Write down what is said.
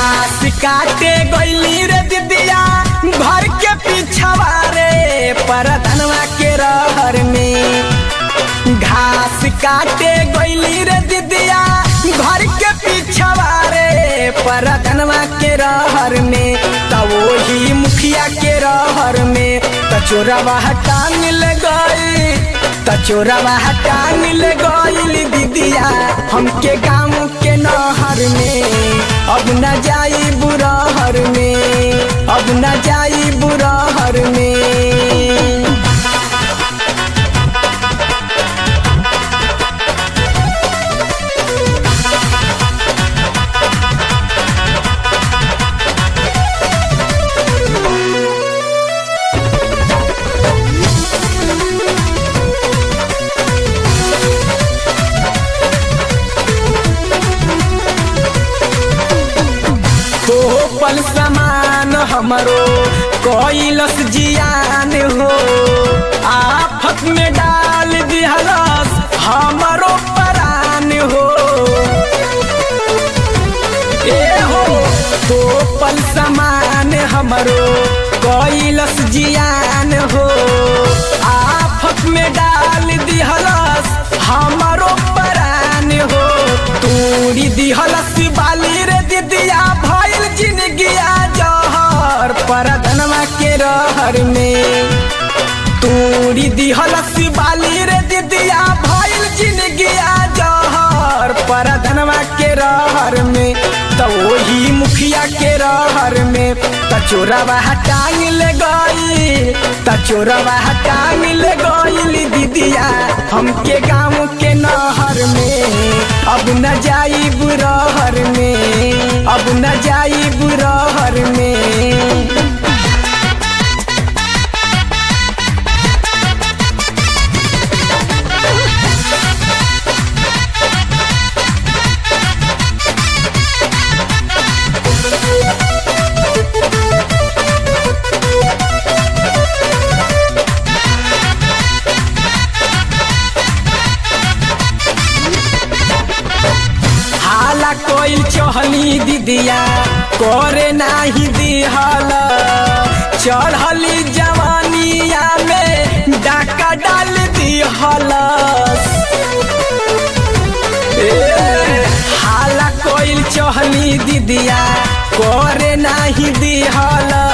घास काटे गइली रे दीदिया घर के पिछवा रे परधनवा के रहर में। घास काटे गइली रे दीदिया घर के पिछवा रे परधनवा के रहर में। त वही मुखिया के रहर में तचोरवा टांग ले गई, तचोरवा टांग ले गइली दीदिया हमके गाँव के नहर में। अब न जाई बुरहर में, अब न जाई बुरहर में। पल समान हमरो कोइलस जियान हो, आफत में डाल दिहलस हमरो परान हो। ए हो तो पल समान हमरो कोइलस जियान हो, आफत में डाल दिहलस हमरो परान हो। तूरी दिहलस बाली रे दीदिया भइल जिंदगिया जहर परधनवा के रहर में। तूरी दिहलस बाली रे दीदिया भइल जिंदगिया जहर परधनवा के रहर में। तो वही मुखिया के रहर में तचोरवा टांग ले गई, तचोरवा टांग ले गइली दीदिया हमके गाँव के नहर में। अब न जाई बुरहर में, अब न जाई बुरहर में। कोइल चहली दीदिया करे नाही दिहल, चढ़ली जवानिया में डाका डाल दिहल। हाला कोइल चहली दीदिया करे नाही दिहल।